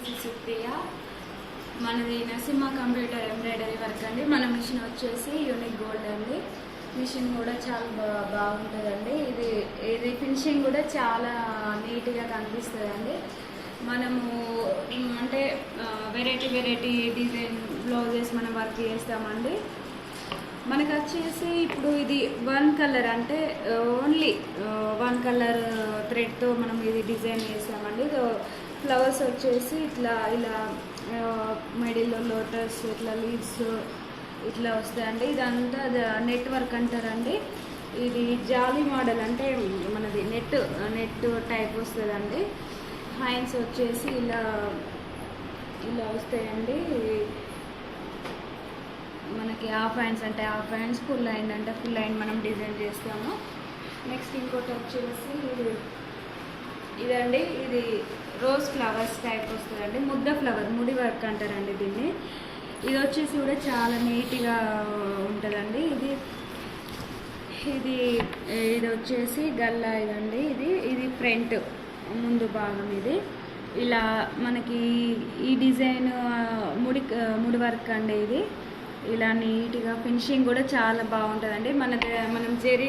This Supriya. మనది Narasimha computer embroidery work అండి. మన మిషన్ వచ్చేసి యూనిక్ గోల్డ్ అండి. మిషన్ కూడా చాలా బాగుంటుందండి. ఇది ఫినిషింగ్ కూడా చాలా నీట్గా కనిపిస్తుందండి. మనము అంటే వెరైటీ డిజైన్ బ్లౌజెస్ మనం వర్క్ చేస్తామండి. మనకు వచ్చేసి ఇప్పుడు ఇది వన్ కలర్ అంటే ఓన్లీ వన్ కలర్ థ్రెడ్తో మనం ఇది డిజైన్ చేస్తామండి. ఫ్లవర్స్ వచ్చేసి ఇలా మిడిల్లో లోటస్ ఇట్లా లీవ్స్ ఇట్లా వస్తాయండి. ఇదంతా నెట్ వర్క్ అంటారండి. ఇది జాలీ మోడల్ అంటే మనది నెట్ టైప్ వస్తుందండి. హ్యాండ్స్ వచ్చేసి ఇలా వస్తాయండి. మనకి హాఫ్ హ్యాండ్స్ అంటే హాఫ్ హ్యాండ్స్, ఫుల్ హ్యాండ్ అంటే ఫుల్ హ్యాండ్ మనం డిజైన్ చేస్తాము. నెక్స్ట్ ఇంకోటి వచ్చేసి ఇదండి. ఇది రోజ్ ఫ్లవర్స్ టైప్ వస్తుందండి. ముద్ద ఫ్లవర్, ముడి వర్క్ అంటారండి దీన్ని. ఇది వచ్చేసి కూడా చాలా నీట్గా ఉంటుందండి. ఇది వచ్చేసి గల్లా ఇదండి. ఇది ఫ్రంట్ ముందు భాగం. ఇది ఇలా మనకి ఈ డిజైన్ ముడి వర్క్ అండి. ఇది ఇలా నీట్గా ఫినిషింగ్ కూడా చాలా బాగుంటుందండి. మనం జెరీ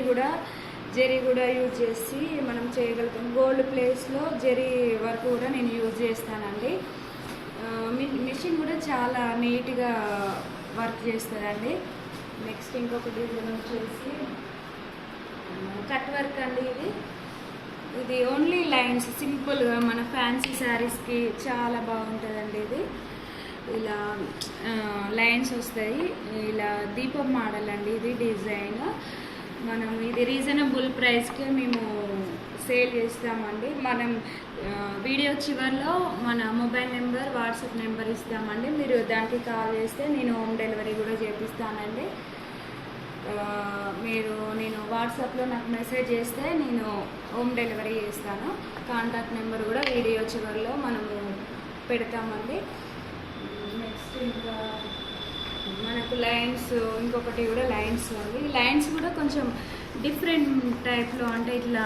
కూడా యూజ్ చేసి మనం చేయగలుగుతాం. గోల్డ్ ప్లేస్లో జెరీ వర్క్ కూడా నేను యూజ్ చేస్తానండి. మిషన్ కూడా చాలా నీట్గా వర్క్ చేస్తుందండి. నెక్స్ట్ ఇంకొక డిజైన్ వచ్చేసి కట్ వర్క్ అండి. ఇది ఓన్లీ లైన్స్ సింపుల్గా మన ఫ్యాన్సీ శారీస్కి చాలా బాగుంటుందండి. ఇది ఇలా లైన్స్ వస్తాయి. ఇలా దీపం మోడల్ అండి. ఇది డిజైన్ మనం ఇది రీజనబుల్ ప్రైస్కే మేము సేల్ చేస్తామండి. మనం వీడియో చివరిలో మన మొబైల్ నెంబర్, వాట్సాప్ నెంబర్ ఇస్తామండి. మీరు దానికి కాల్ చేస్తే నేను హోమ్ డెలివరీ కూడా చేపిస్తానండి. నేను వాట్సాప్లో నాకు మెసేజ్ చేస్తే నేను హోమ్ డెలివరీ చేస్తాను. కాంటాక్ట్ నెంబర్ కూడా వీడియో చివరిలో మనము పెడతామండి. నెక్స్ట్ ఇంకా మనకు లైన్స్, ఇంకొకటి కూడా లైన్స్ అండి. లైన్స్ కూడా కొంచెం డిఫరెంట్ టైప్లో అంటే ఇట్లా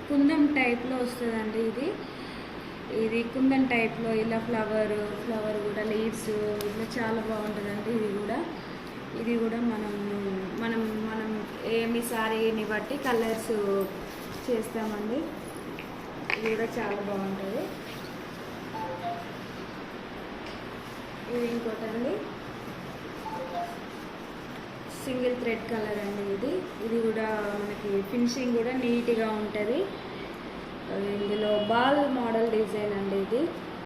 కుందన్ టైప్లో వస్తుందండి. ఇది కుందన్ టైప్లో ఇలా ఫ్లవర్ కూడా లీవ్స్ ఇట్లా చాలా బాగుంటుందండి. ఇది కూడా మనం ఏమి సారీని బట్టి కలర్స్ చేస్తామండి. ఇది కూడా చాలా బాగుంటుంది. ఇది ఇంకోటండి సింగిల్ థ్రెడ్ కలర్ అండి. ఇది కూడా మనకి ఫినిషింగ్ కూడా నీట్గా ఉంటుంది. ఇందులో బాల్ మోడల్ డిజైన్ అండి. ఇది